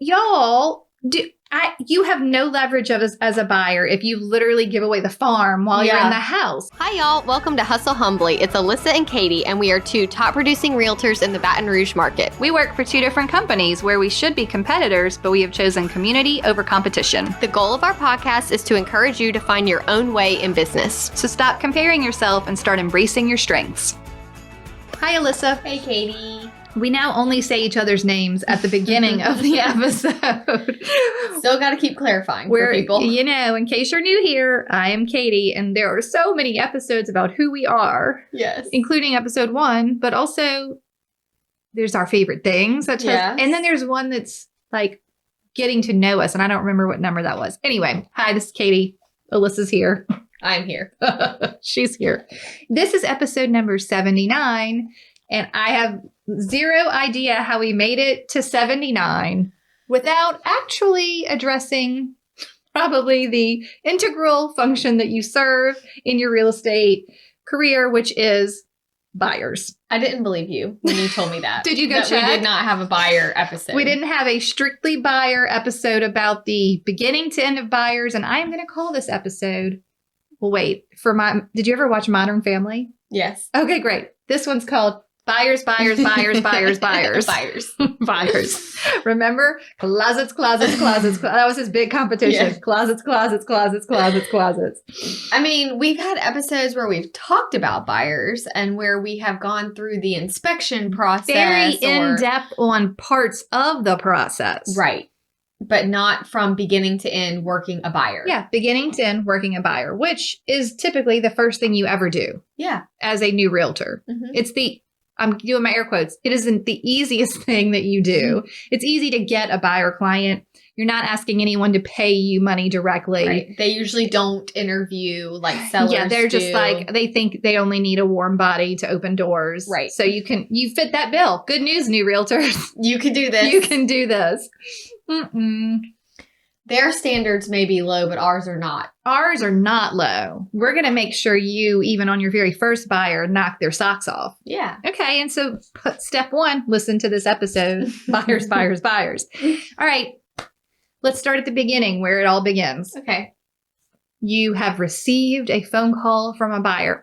y'all, you have no leverage as a buyer if you literally give away the farm while you're in the house. Hi, y'all. Welcome to Hustle Humbly. It's Alissa and Katy, and we are two top producing realtors in the Baton Rouge market. We work for two different companies where we should be competitors, but we have chosen community over competition. The goal of our podcast is to encourage you to find your own way in business. So stop comparing yourself and start embracing your strengths. Hi, Alissa. Hey, Katy. We now only say each other's names at the beginning of the episode. Still got to keep clarifying for people. You know, in case you're new here, I am Katy, and there are so many episodes about who we are. Yes. Including episode 1, but also there's our favorite things. And then there's one that's like getting to know us, and I don't remember what number that was. Anyway, hi, this is Katy. Alissa's here. I'm here. She's here. This is episode number 79, and I have zero idea how we made it to 79 without actually addressing probably the integral function that you serve in your real estate career, which is buyers. I didn't believe you when you told me that. Did you go check? We did not have a buyer episode. We didn't have a strictly buyer episode about the beginning to end of buyers, and I am going to call this episode, well, wait, did you ever watch Modern Family? Yes. Okay, great. This one's called Buyers. Buyers. Remember? Closets. That was his big competition. Yeah. Closets. I mean, we've had episodes where we've talked about buyers and where we have gone through the inspection process. Very in-depth on parts of the process. Right. But not from beginning to end working a buyer. Yeah, beginning to end working a buyer, which is typically the first thing you ever do. Yeah. As a new realtor. Mm-hmm. I'm doing my air quotes. It isn't the easiest thing that you do. Mm-hmm. It's easy to get a buyer client. You're not asking anyone to pay you money directly. Right. They usually don't interview like sellers. Yeah, they're just like, they think they only need a warm body to open doors. Right. So you fit that bill. Good news, new realtors. You can do this. You can do this. Mm-mm. Their standards may be low, but ours are not. Ours are not low. We're going to make sure you, even on your very first buyer, knock their socks off. Yeah. Okay. And so step 1, listen to this episode. Buyers. All right. Let's start at the beginning where it all begins. Okay. You have received a phone call from a buyer.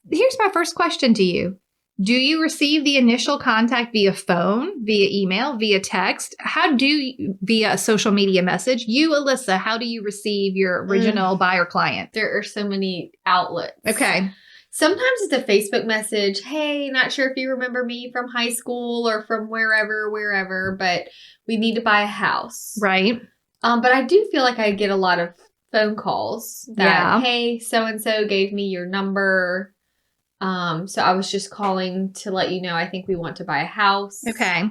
Here's my first question to you. Do you receive the initial contact via phone, via email, via text? Via a social media message? You, Alissa, how do you receive your original buyer client? There are so many outlets. Okay. Sometimes it's a Facebook message. Hey, not sure if you remember me from high school or from wherever, but we need to buy a house. Right. But I do feel like I get a lot of phone calls that, hey, so-and-so gave me your number. So I was just calling to let you know I think we want to buy a house. Okay.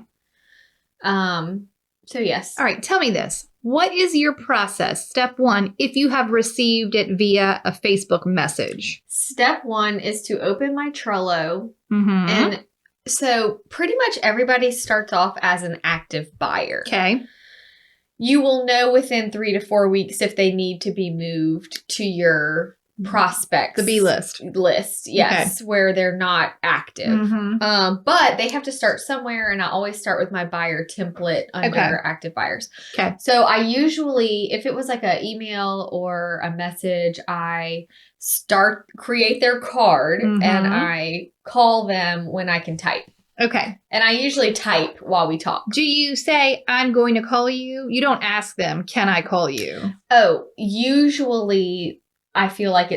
So yes. All right. Tell me this. What is your process? Step 1, if you have received it via a Facebook message. Step 1 is to open my Trello. Mm-hmm. And so pretty much everybody starts off as an active buyer. Okay. You will know within 3 to 4 weeks if they need to be moved to your prospects. The B list. Yes, okay. Where they're not active. Mm-hmm. But they have to start somewhere, and I always start with my buyer template under active buyers. Okay. So I usually, if it was like an email or a message, I create their card and I call them when I can type. Okay. And I usually type while we talk. Do you say, I'm going to call you? You don't ask them, can I call you? Oh, usually I feel like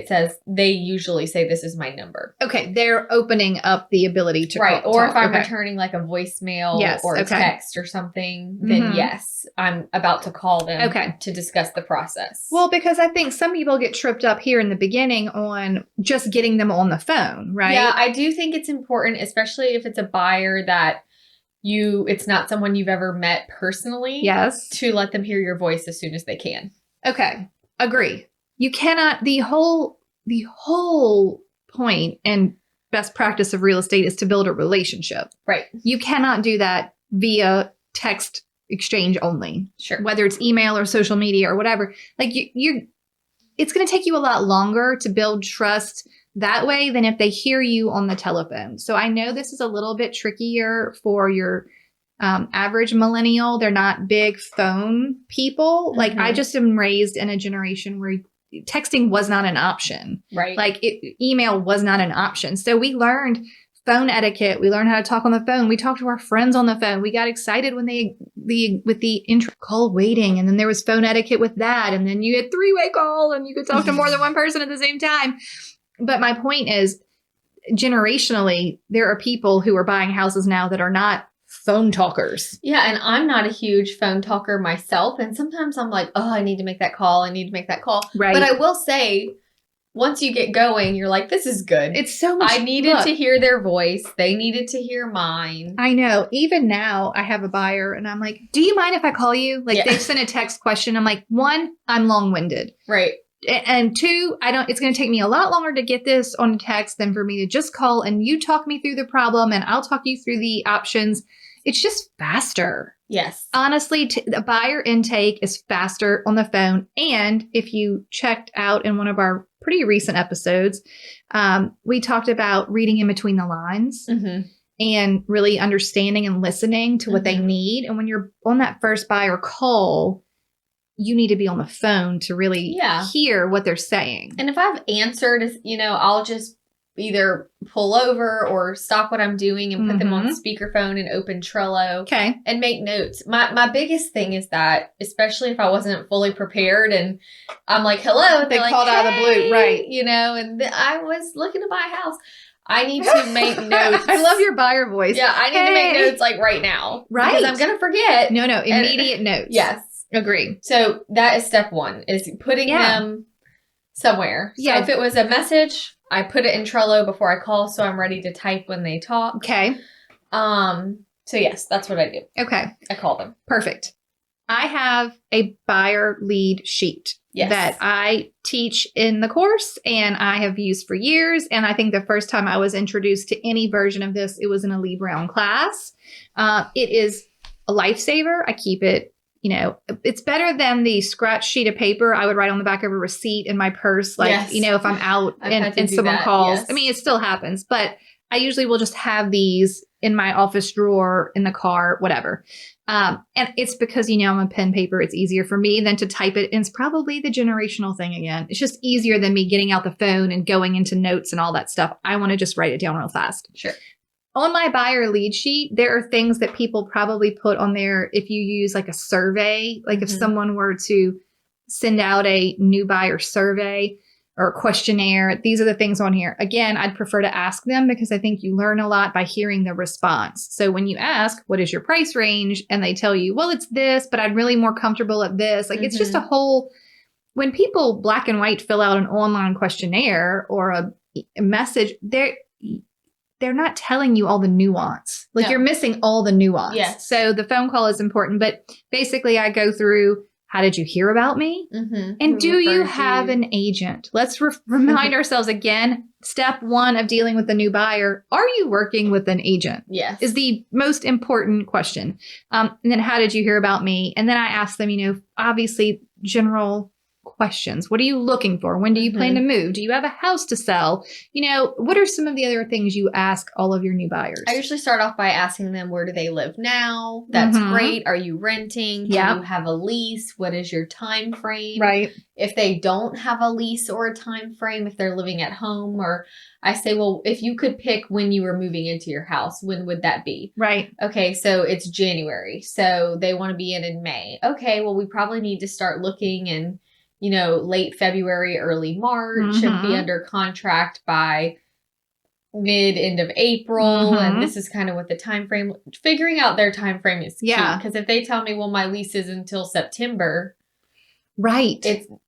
they usually say this is my number. Okay. They're opening up the ability to right. call. Or if I'm returning like a voicemail or a text or something, then yes, I'm about to call them to discuss the process. Well, because I think some people get tripped up here in the beginning on just getting them on the phone, right? Yeah, I do think it's important, especially if it's a buyer that it's not someone you've ever met personally. Yes. To let them hear your voice as soon as they can. Okay. Agree. You cannot, the whole point and best practice of real estate is to build a relationship. Right. You cannot do that via text exchange only. Sure. Whether it's email or social media or whatever. Like it's going to take you a lot longer to build trust that way than if they hear you on the telephone. So I know this is a little bit trickier for your average millennial. They're not big phone people. Like I just am raised in a generation where texting was not an option. Right. Like email was not an option. So we learned phone etiquette. We learned how to talk on the phone. We talked to our friends on the phone. We got excited when with the intro call waiting. And then there was phone etiquette with that. And then you had 3-way call and you could talk to more than one person at the same time. But my point is, generationally, there are people who are buying houses now that are not phone talkers. Yeah, and I'm not a huge phone talker myself. And sometimes I'm like, oh, I need to make that call. I need to make that call. Right. But I will say, once you get going, you're like, this is good. It's so much. I needed to hear their voice. They needed to hear mine. I know. Even now, I have a buyer and I'm like, do you mind if I call you? Like they sent a text question. I'm like, 1, I'm long-winded. Right. And 2, it's going to take me a lot longer to get this on text than for me to just call and you talk me through the problem and I'll talk you through the options. It's just faster. Yes. Honestly, the buyer intake is faster on the phone. And if you checked out in one of our pretty recent episodes, we talked about reading in between the lines and really understanding and listening to what they need. And when you're on that first buyer call, you need to be on the phone to really hear what they're saying. And if I've answered, I'll just either pull over or stop what I'm doing and put them on speakerphone and open Trello and make notes. My biggest thing is that, especially if I wasn't fully prepared and I'm like, hello, they like, called out of the blue, right? And I was looking to buy a house. I need to make notes. I love your buyer voice. Yeah, I need to make notes like right now. Right. Because I'm going to forget. No, immediate notes. Yes. Agree. So that is step 1, is putting them somewhere. So if it was a message, I put it in Trello before I call so I'm ready to type when they talk. Okay. So yes, that's what I do. Okay. I call them. Perfect. I have a buyer lead sheet that I teach in the course and I have used for years. And I think the first time I was introduced to any version of this, it was in a Lee Brown class. It is a lifesaver. I keep it. It's better than the scratch sheet of paper I would write on the back of a receipt in my purse. Like, if I'm out and someone calls, I mean, it still happens, but I usually will just have these in my office drawer, in the car, whatever. And it's because, I'm a pen paper. It's easier for me than to type it. And it's probably the generational thing again. It's just easier than me getting out the phone and going into notes and all that stuff. I want to just write it down real fast. Sure. On my buyer lead sheet, there are things that people probably put on there if you use like a survey, like if someone were to send out a new buyer survey or a questionnaire, these are the things on here. Again, I'd prefer to ask them because I think you learn a lot by hearing the response. So when you ask, what is your price range? And they tell you, well, it's this, but I'm really more comfortable at this. Like it's just a whole, when people black and white fill out an online questionnaire or a message, they're not telling you all the nuance. Like you're missing all the nuance. Yes. So the phone call is important, but basically I go through, how did you hear about me? And do you have an agent? Let's remind ourselves again, step 1 of dealing with the new buyer. Are you working with an agent? Yes. Is the most important question. And then how did you hear about me? And then I ask them, obviously general questions. What are you looking for? When do you plan to move? Do you have a house to sell? What are some of the other things you ask all of your new buyers? I usually start off by asking them, where do they live now? That's great. Are you renting? Do you have a lease? What is your time frame? Right. If they don't have a lease or a time frame, if they're living at home, or I say, well, if you could pick when you were moving into your house, when would that be? Right. Okay, so it's January. So they want to be in May. Okay, well, we probably need to start looking in late February, early March, and be under contract by end of April. And this is kind of what the time frame, figuring out their time frame is key. Because if they tell me, well, my lease is until September, right.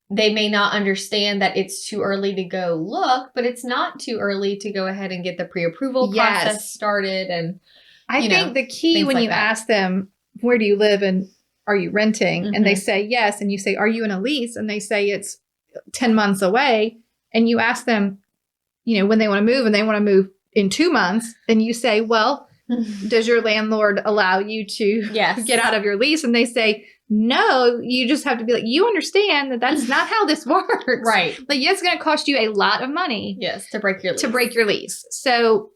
They may not understand that it's too early to go look, but it's not too early to go ahead and get the pre-approval process started. And I think the key when you ask them, where do you live and are you renting? And they say yes. And you say, are you in a lease? And they say it's 10 months away. And you ask them, when they want to move and they want to move in 2 months. And you say, well, does your landlord allow you to get out of your lease? And they say, no, you just have to be like, you understand that that's not how this works. Right. Like, it's going to cost you a lot of money. Yes. To break your lease. So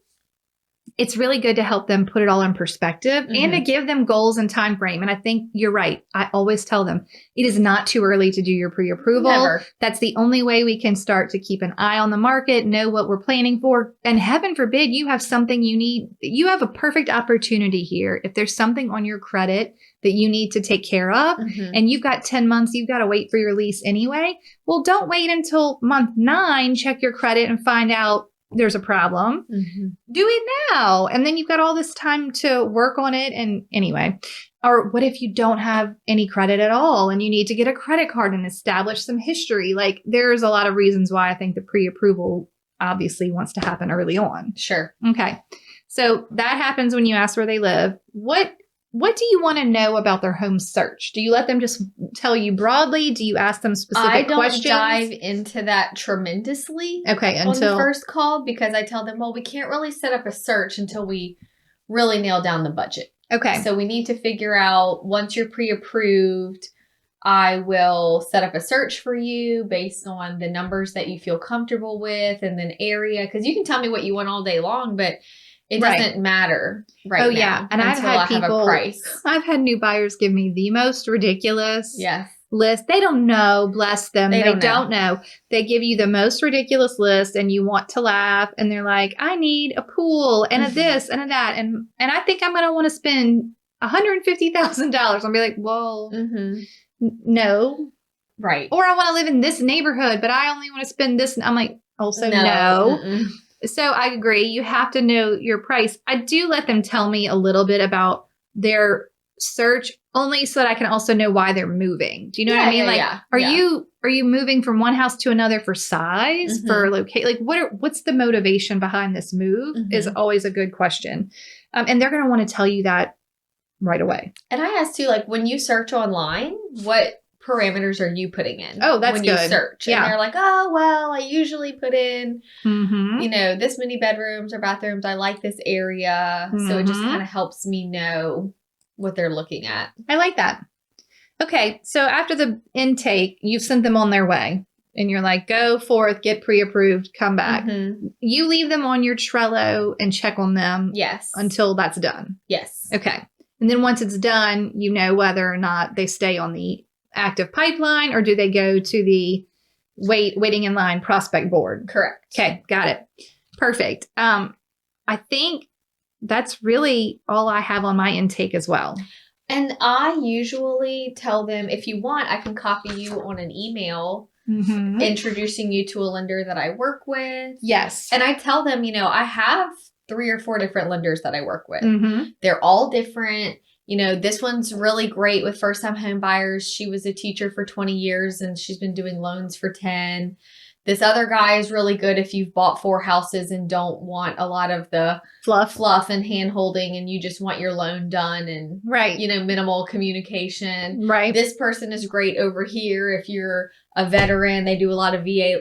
it's really good to help them put it all in perspective and to give them goals and time frame. And I think you're right. I always tell them it is not too early to do your pre-approval. Never. That's the only way we can start to keep an eye on the market, know what we're planning for. And heaven forbid you have something you need. You have a perfect opportunity here. If there's something on your credit that you need to take care of and you've got 10 months, you've got to wait for your lease anyway. Well, don't wait until month 9, check your credit and find out there's a problem. Do it now. And then you've got all this time to work on it. And anyway, or what if you don't have any credit at all and you need to get a credit card and establish some history? Like there's a lot of reasons why I think the pre-approval obviously wants to happen early on. Sure. Okay. So that happens when you ask where they live. What do you want to know about their home search? Do you let them just tell you broadly? Do you ask them specific questions? I don't dive into that tremendously on the first call because I tell them, well, we can't really set up a search until we really nail down the budget. Okay. So we need to figure out, once you're pre-approved, I will set up a search for you based on the numbers that you feel comfortable with and then area. Because you can tell me what you want all day long, but it doesn't matter now. Yeah. And I've had people, have a price. I've had new buyers give me the most ridiculous Yes. list. They don't know, bless them. They don't know. They give you the most ridiculous list and you want to laugh. And they're like, I need a pool and a this and a that. And I think I'm going to want to spend $150,000. I'll be like, well, no. Right. Or I want to live in this neighborhood, but I only want to spend this. I'm like, also no. So I agree. You have to know your price. I do let them tell me a little bit about their search only so that I can also know why they're moving. Do you know what I mean? Are you moving from one house to another for size, for locate? Like what's the motivation behind this move is always a good question. And they're going to want to tell you that right away. And I asked too, like when you search online, what parameters are you putting in? Oh, that's when good. You search. Yeah. And they're like, oh, well, I usually put in, this many bedrooms or bathrooms. I like this area. So it just kind of helps me know what they're looking at. I like that. Okay. So after the intake, you've sent them on their way and you're like, go forth, get pre-approved, come back. You leave them on your Trello and check on them. Yes. Until that's done. Yes. Okay. And then once it's done, you know whether or not they stay on the active pipeline or do they go to the waiting in line prospect board? Correct. Okay, got it. Perfect. I think that's really all I have on my intake as well. And I usually tell them, if you want, I can copy you on an email introducing you to a lender that I work with. Yes. And I tell them, I have 3 or 4 different lenders that I work with. They're all different. This one's really great with first-time home buyers. She was a teacher for 20 years and she's been doing loans for 10. This other guy is really good if you've bought 4 houses and don't want a lot of the fluff and hand-holding and you just want your loan done and, minimal communication. Right. This person is great over here if you're a veteran. They do a lot of VA,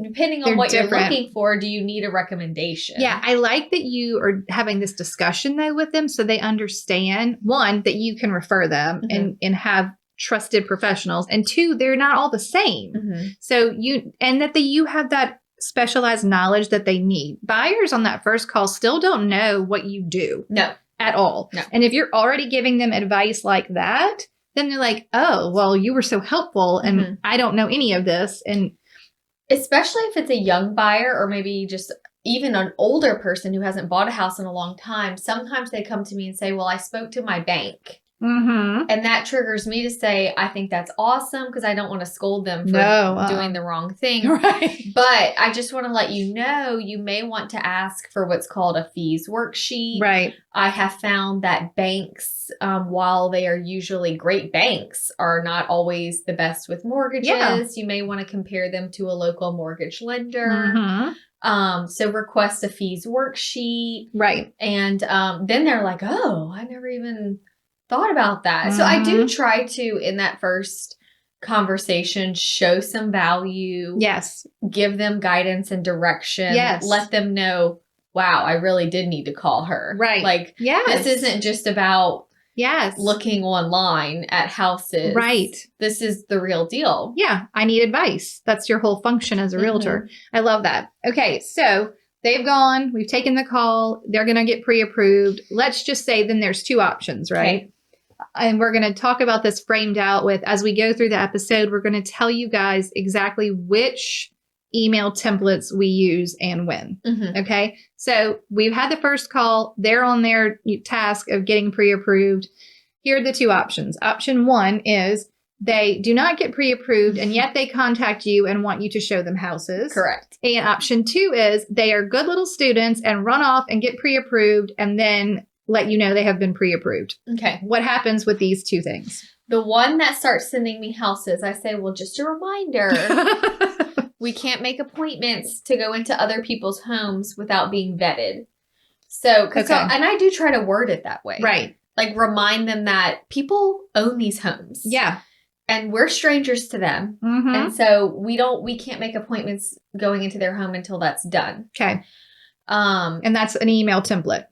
depending on what you're looking for, do you need a recommendation? Yeah, I like that you are having this discussion though with them so they understand, 1, that you can refer them and have trusted professionals, and 2, they're not all the same. So you have that specialized knowledge that they need. Buyers on that first call still don't know what you do. No. At all. No. And if you're already giving them advice like that, then they're like, oh, well, you were so helpful and I don't know any of this. And especially if it's a young buyer or maybe just even an older person who hasn't bought a house in a long time, sometimes they come to me and say, well, I spoke to my bank. And that triggers me to say, I think that's awesome because I don't want to scold them for doing the wrong thing. Right. But I just want to let you know, you may want to ask for what's called a fees worksheet. Right. I have found that banks, while they are usually great banks, are not always the best with mortgages. Yeah. You may want to compare them to a local mortgage lender. So request a fees worksheet. Right. And then they're like, oh, I never even thought about that. So I do try to, in that first conversation, show some value. Yes. Give them guidance and direction. Yes. Let them know, wow, I really did need to call her. Right. Like, this isn't just about looking online at houses. Right. This is the real deal. Yeah. I need advice. That's your whole function as a realtor. I love that. Okay. So they've gone, we've taken the call, they're going to get pre-approved. Let's just say then there's two options, right? Okay. And we're going to talk about this framed out with, as we go through the episode, we're going to tell you guys exactly which email templates we use and when. Mm-hmm. Okay. So we've had the first call. They're on their task of getting pre-approved. Here are the two options. Option one is they do not get pre-approved and yet they contact you and want you to show them houses. Correct. And option two is they are good little students and run off and get pre-approved and then let you know they have been pre-approved. Okay. What happens with these two things? The one that starts sending me houses, I say, well, just a reminder, we can't make appointments to go into other people's homes without being vetted. So, and I do try to word it that way. Right. Like remind them that people own these homes. Yeah. And we're strangers to them. Mm-hmm. And so we can't make appointments going into their home until that's done. Okay. And that's an email template.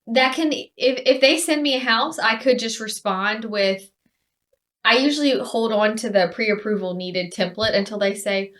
That can, if they send me a house, I could just respond with, I usually hold on to the pre-approval needed template until they say,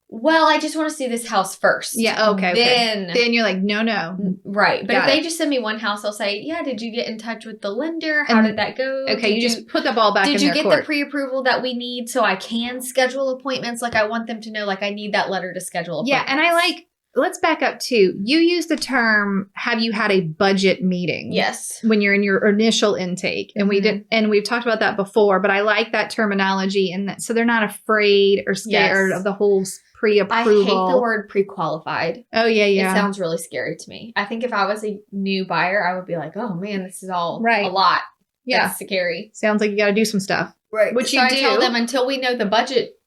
well, I just want to see this house first. Yeah. Okay. Then you're like, no. Right. But if they just send me one house, I'll say, yeah, did you get in touch with the lender? How did that go? Okay. You just put the ball back in their court. Did you get the pre-approval that we need so I can schedule appointments? Like I want them to know, like I need that letter to schedule appointments. Yeah. And let's back up too. You use the term, have you had a budget meeting? Yes. When you're in your initial intake. And we've talked about that before, but I like that terminology and that, so they're not afraid or scared of the whole pre-approval. I hate the word pre-qualified. Oh yeah. It sounds really scary to me. I think if I was a new buyer, I would be like, oh man, this is all a lot. Yeah. That's scary. Sounds like you got to do some stuff. Right. Which so I tell them until we know the budget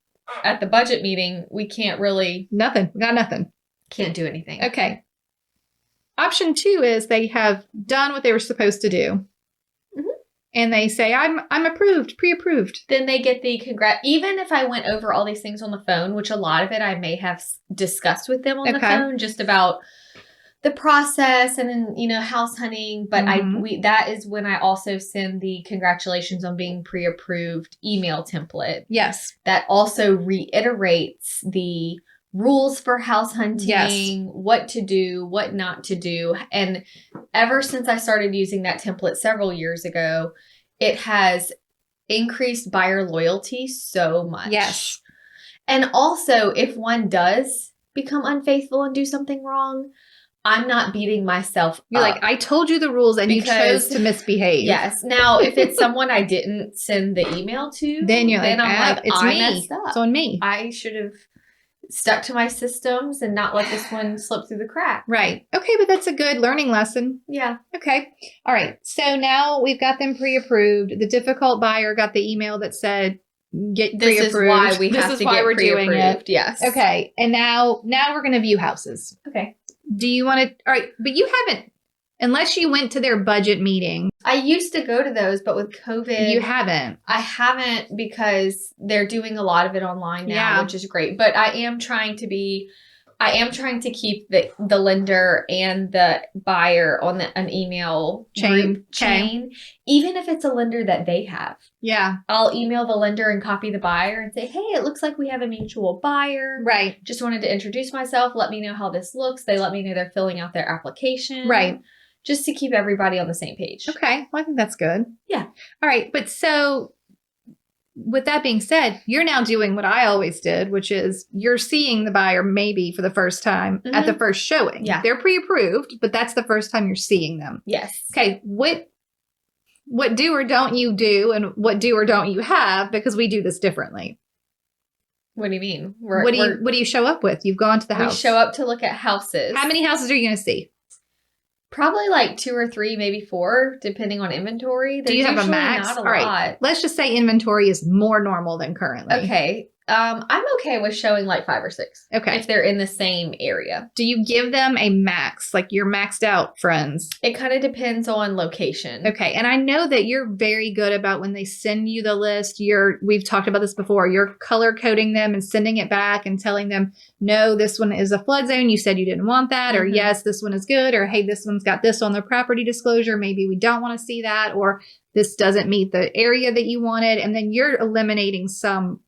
at the budget meeting, we can't really. Nothing. We got nothing. Can't do anything. Okay. Option two is they have done what they were supposed to do. Mm-hmm. And they say, I'm approved, pre-approved. Then they get the even if I went over all these things on the phone, which a lot of it I may have discussed with them on the phone, just about the process and then, house hunting. But that is when I also send the congratulations on being pre-approved email template. Yes. That also reiterates the rules for house hunting, what to do, what not to do. And ever since I started using that template several years ago, it has increased buyer loyalty so much. Yes. And also, if one does become unfaithful and do something wrong, I'm not beating myself You're up. Like, I told you the rules and you chose to misbehave. Yes. Now, if it's someone I didn't send the email to, then I'm like, it's me. Messed up. It's on me. I should have stuck to my systems and not let this one slip through the crack. Right. Okay, but that's a good learning lesson. Yeah. Okay. All right. So now we've got them pre-approved. The difficult buyer got the email that said, get pre-approved. This is why we have to get doing it. Yes. Okay. And now we're going to view houses. Okay. Do you want to, all right, but you haven't, unless you went to their budget meeting. I used to go to those, but with COVID. You haven't. I haven't because they're doing a lot of it online now, which is great. But I am trying to keep the lender and the buyer on an email chain, even if it's a lender that they have. Yeah. I'll email the lender and copy the buyer and say, hey, it looks like we have a mutual buyer. Right. Just wanted to introduce myself. Let me know how this looks. They let me know they're filling out their application. Right. Just to keep everybody on the same page. Okay. Well, I think that's good. Yeah. All right. But so with that being said, you're now doing what I always did, which is you're seeing the buyer maybe for the first time at the first showing. Yeah. They're pre-approved, but that's the first time you're seeing them. Yes. Okay. What do or don't you do and what do or don't you have? Because we do this differently. What do you mean? What do you show up with? You've gone to the house. We show up to look at houses. How many houses are you going to see? Probably like 2 or 3, maybe 4, depending on inventory. Do you have a max? Not a All lot. right. Let's just say inventory is more normal than currently. Okay. I'm okay with showing like 5 or 6. Okay. If they're in the same area. Do you give them a max? Like you're maxed out, friends? It kind of depends on location. Okay. And I know that you're very good about when they send you the list, we've talked about this before, you're color coding them and sending it back and telling them, no, this one is a flood zone. You said you didn't want that. Or yes, this one is good. Or hey, this one's got this on the property disclosure. Maybe we don't want to see that. Or this doesn't meet the area that you wanted. And then you're eliminating some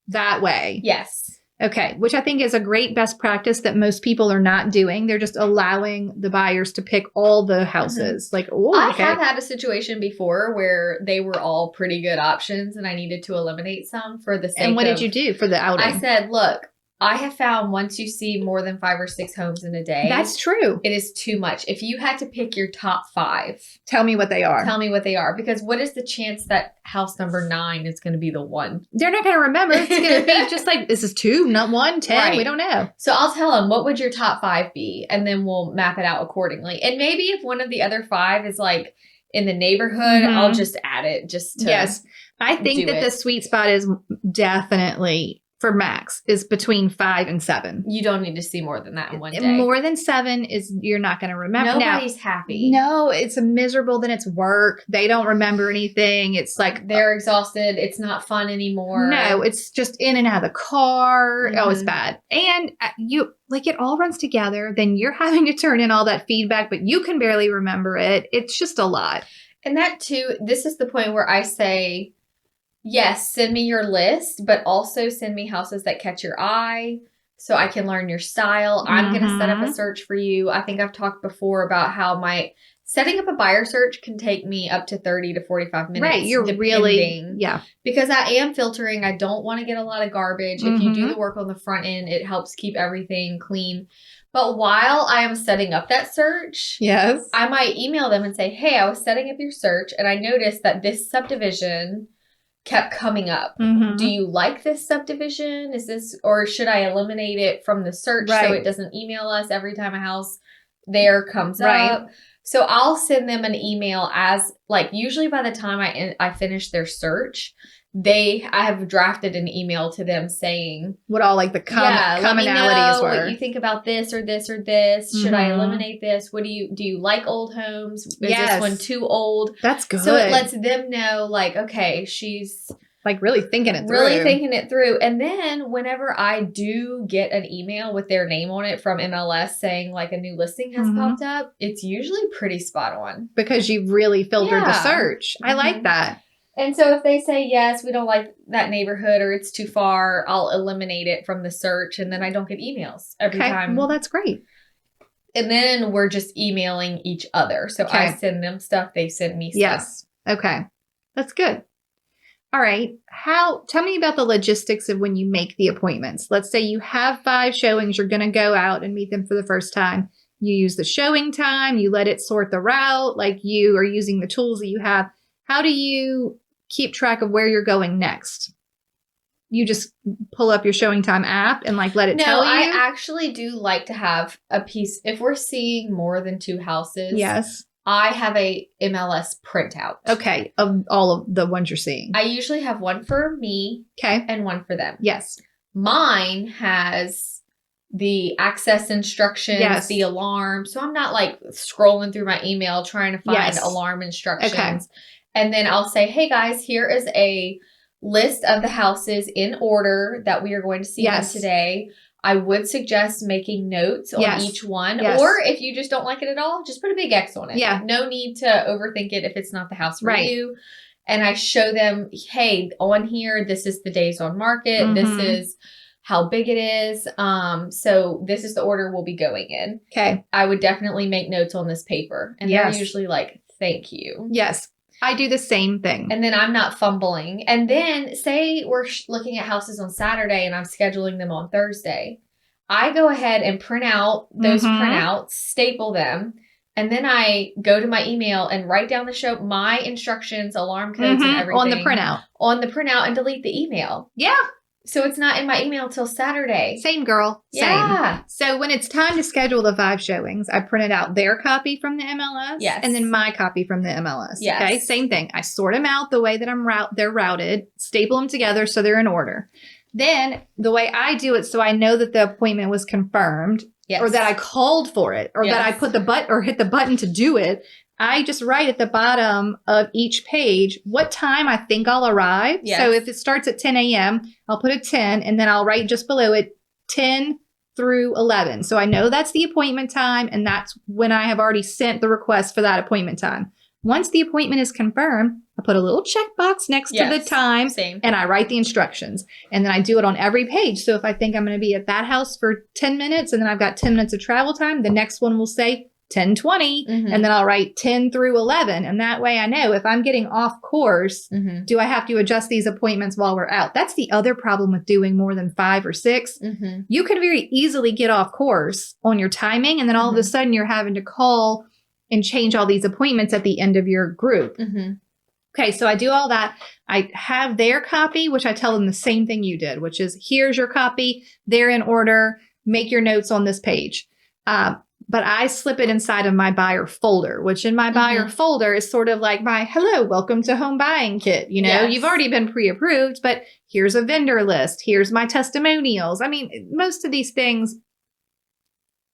that way. Yes. Okay, which I think is a great best practice that most people are not doing. They're just allowing the buyers to pick all the houses. Like, oh, I okay. have had a situation before where they were all pretty good options and I needed to eliminate some for the sake of... And what did you do for the outing? I said, look, I have found once you see more than 5 or 6 homes in a day. That's true. It is too much. If you had to pick your top 5. Tell me what they are. Tell me what they are. Because what is the chance that house number 9 is going to be the one? They're not going to remember. It's going to be just like, this is 2, not 1, 10. Right. We don't know. So I'll tell them, what would your top 5 be? And then we'll map it out accordingly. And maybe if one of the other 5 is like in the neighborhood, I'll just add it just to... Yes. I think that the sweet spot is definitely... for max is between 5 and 7. You don't need to see more than that in one day. More than 7 is you're not going to remember. Nobody's happy. No, it's miserable. Then it's work. They don't remember anything. It's like they're exhausted. It's not fun anymore. No, it's just in and out of the car. Oh, it's bad. And you like it all runs together. Then you're having to turn in all that feedback, but you can barely remember it. It's just a lot. And that too, this is the point where I say, yes, send me your list, but also send me houses that catch your eye so I can learn your style. I'm going to set up a search for you. I think I've talked before about how setting up a buyer search can take me up to 30 to 45 minutes. Right. You're really, because I am filtering. I don't want to get a lot of garbage. If you do the work on the front end, it helps keep everything clean. But while I am setting up that search, yes, I might email them and say, hey, I was setting up your search and I noticed that this subdivision kept coming up. Do you like this subdivision? Or should I eliminate it from the search so it doesn't email us every time a house there comes up? So I'll send them an email as usually by the time I finish their search, I have drafted an email to them saying what all the commonalities were. What you think about this or this or this. Should I eliminate this? What do you like old homes? Is this one too old? That's good. So it lets them know okay, she's really thinking it through. And then whenever I do get an email with their name on it from MLS saying a new listing has popped up, it's usually pretty spot on. Because you've really filtered the search. I like that. And so if they say, yes, we don't like that neighborhood or it's too far, I'll eliminate it from the search and then I don't get emails every time. Well, that's great. And then we're just emailing each other. So I send them stuff, they send me stuff. Yes. Okay. That's good. All right. Tell me about the logistics of when you make the appointments. Let's say you have 5 showings. You're going to go out and meet them for the first time. You use the showing time. You let it sort the route. You are using the tools that you have. How do you keep track of where you're going next? You just pull up your showing time app and let it tell you? No, I actually do like to have a piece. If we're seeing more than 2 houses. Yes. I have a MLS printout. Okay. Of all of the ones you're seeing. I usually have one for me. Okay. And one for them. Yes. Mine has the access instructions, the alarm. So I'm not scrolling through my email trying to find alarm instructions. Okay. And then I'll say, hey guys, here is a list of the houses in order that we are going to see them today. I would suggest making notes on each one. Yes. Or if you just don't like it at all, just put a big X on it. Yeah. No need to overthink it if it's not the house for you. And I show them, hey, on here, this is the days on market. This is how big it is. So this is the order we'll be going in. Okay. I would definitely make notes on this paper. And they're usually thank you. Yes. I do the same thing. And then I'm not fumbling. And then say we're looking at houses on Saturday and I'm scheduling them on Thursday. I go ahead and print out those printouts, staple them. And then I go to my email and write down my instructions, alarm codes and everything. On the printout. On the printout and delete the email. Yeah. So it's not in my email till Saturday. Same, girl. Yeah. Same. So when it's time to schedule the 5 showings, I printed out their copy from the MLS. Yes. And then my copy from the MLS. Yes. Okay. Same thing. I sort them out the way that they're routed, staple them together so they're in order. Then the way I do it, so I know that the appointment was confirmed, or that I called for it, or that I put hit the button to do it. I just write at the bottom of each page what time I think I'll arrive. Yes. So if it starts at 10 a.m., I'll put a 10 and then I'll write just below it 10 through 11. So I know that's the appointment time and that's when I have already sent the request for that appointment time. Once the appointment is confirmed, I put a little checkbox next to the time. Same. And I write the instructions. And then I do it on every page. So if I think I'm going to be at that house for 10 minutes and then I've got 10 minutes of travel time, the next one will say 10:20. And then I'll write 10 through 11. And that way I know if I'm getting off course, do I have to adjust these appointments while we're out? That's the other problem with doing more than 5 or 6. You can very easily get off course on your timing. And then all of a sudden you're having to call and change all these appointments at the end of your group. Okay, so I do all that. I have their copy, which I tell them the same thing you did, which is here's your copy. They're in order. Make your notes on this page. But I slip it inside of my buyer folder, which in my buyer folder is sort of like my hello, welcome to home buying kit. You know, you've already been pre-approved, but here's a vendor list. Here's my testimonials. I mean, most of these things,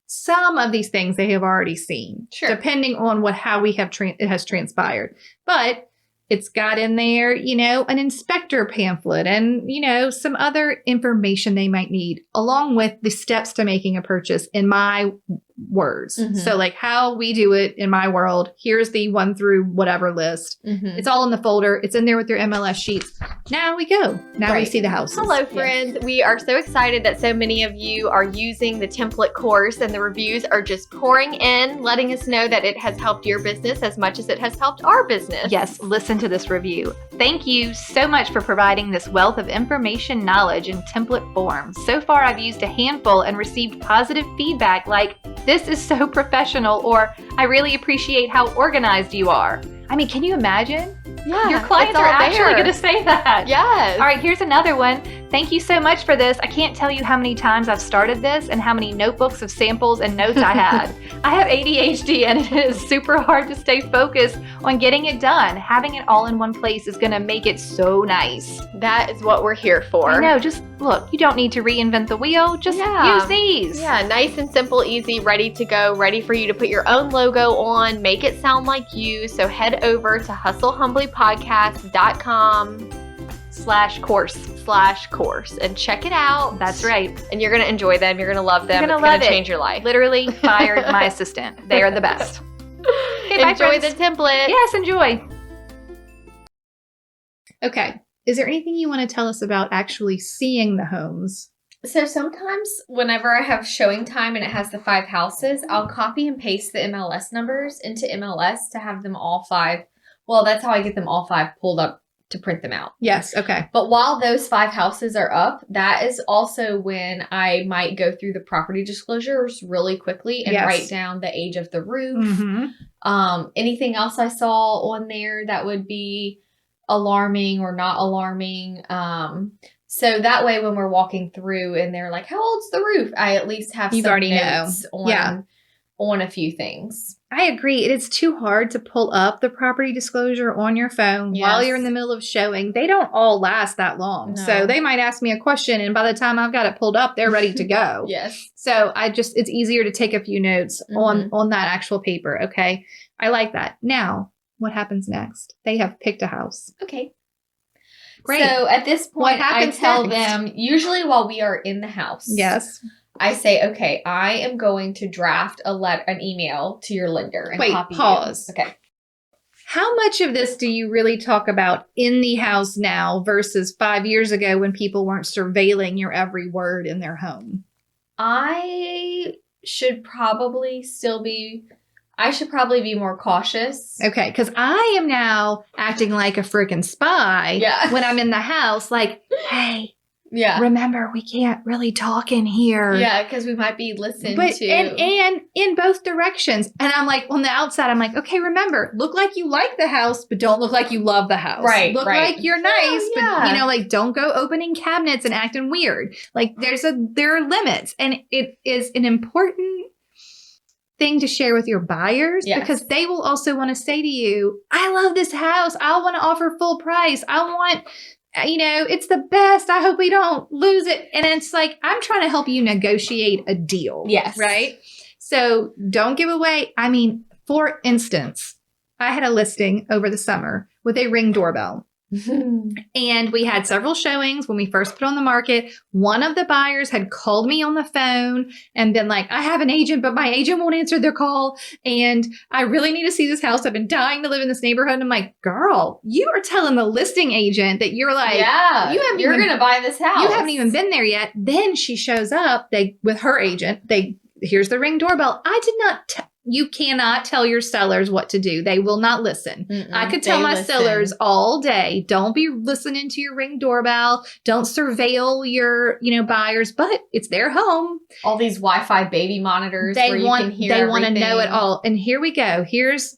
some of these things they have already seen, depending on how we have it has transpired. But it's got in there, you know, an inspector pamphlet and, you know, some other information they might need along with the steps to making a purchase in my words. So like how we do it in my world, here's the 1 through whatever list. It's all in the folder. It's in there with your MLS sheets. Now we go. Now we see the houses. Hello, friends. We are so excited that so many of you are using the template course and the reviews are just pouring in, letting us know that it has helped your business as much as it has helped our business. Yes, listen to this review. Thank you so much for providing this wealth of information, knowledge in template form. So far, I've used a handful and received positive feedback like, this is so professional, or I really appreciate how organized you are. I mean, can you imagine? Yeah, your clients are actually going to say that. Yes. All right, here's another one. Thank you so much for this. I can't tell you how many times I've started this and how many notebooks of samples and notes I had. I have ADHD and it is super hard to stay focused on getting it done. Having it all in one place is going to make it so nice. That is what we're here for. I know, just look, you don't need to reinvent the wheel. Just use these. Yeah, nice and simple, easy, ready to go, ready for you to put your own logo on, make it sound like you. So head over to hustlehumblypodcast.com/course and check it out. That's right. And you're going to enjoy them. You're going to love them. You're it's going to change your life. Literally fired my assistant. They are the best. Okay, enjoy the template. Yes, enjoy. Okay. Is there anything you want to tell us about actually seeing the homes? So sometimes whenever I have showing time and it has the 5 houses, I'll copy and paste the MLS numbers into MLS to have them all 5. Well, that's how I get them all 5 pulled up to print them out. Yes. Okay. But while those 5 houses are up, that is also when I might go through the property disclosures really quickly and write down the age of the roof. Anything else I saw on there that would be alarming or not alarming. So that way when we're walking through and they're like, how old's the roof? I at least have some notes on a few things. I agree. It is too hard to pull up the property disclosure on your phone while you're in the middle of showing. They don't all last that long. No. So they might ask me a question and by the time I've got it pulled up, they're ready to go. So it's easier to take a few notes on that actual paper. Okay. I like that. Now, what happens next? They have picked a house. Okay. Great. So at this point, I tell next? them, usually while we are in the house. Yes. I say, okay, I am going to draft an email to your lender and copy pause. You. Okay. How much of this do you really talk about in the house now versus 5 years ago when people weren't surveilling your every word in their home? I should probably be more cautious. Okay, because I am now acting like a freaking spy when I'm in the house. Like, hey, remember, we can't really talk in here. Yeah, because we might be listened to. And in both directions. And I'm like, on the outside, I'm like, okay, remember, look like you like the house, but don't look like you love the house. Right, Look like you're nice, but, like, don't go opening cabinets and acting weird. Like, there are limits. And it is an important thing to share with your buyers because they will also want to say to you, I love this house. I want to offer full price. I want, it's the best. I hope we don't lose it. And it's like, I'm trying to help you negotiate a deal. Yes. Right. So don't give away. I mean, for instance, I had a listing over the summer with a Ring doorbell. And we had several showings when we first put on the market. One of the buyers had called me on the phone and been like, I have an agent, but my agent won't answer their call. And I really need to see this house. I've been dying to live in this neighborhood. And I'm like, girl, you are telling the listing agent that you're like, yeah, you're going to buy this house. You haven't even been there yet. Then she shows up with her agent. Here's the Ring doorbell. I did not you cannot tell your sellers what to do. They will not listen. I could tell my sellers all day, don't be listening to your Ring doorbell. Don't surveil your, buyers, but it's their home. All these Wi-Fi baby monitors where you can hear everything. They want to know it all. And here we go. Here's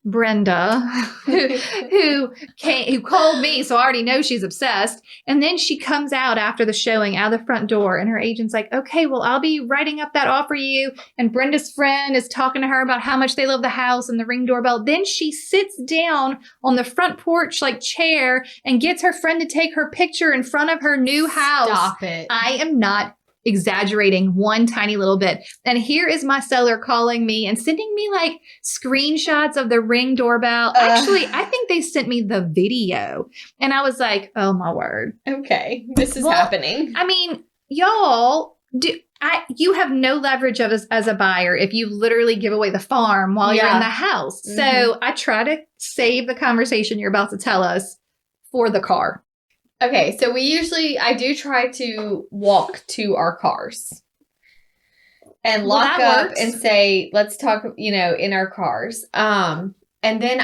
Brenda, who called me, so I already know she's obsessed. And then she comes out after the showing, out of the front door, and her agent's like, okay, well, I'll be writing up that offer you. And Brenda's friend is talking to her about how much they love the house and the Ring doorbell. Then she sits down on the front porch chair and gets her friend to take her picture in front of her new house. Stop it. I am not exaggerating one tiny little bit. And here is my seller calling me and sending me screenshots of the Ring doorbell. Actually, I think they sent me the video. And I was like, oh my word. Okay, this is happening. I mean, y'all, you have no leverage as a buyer if you literally give away the farm while you're in the house. Mm-hmm. So I try to save the conversation you're about to tell us for the car. Okay, so I do try to walk to our cars and lock up and say, let's talk, in our cars. And then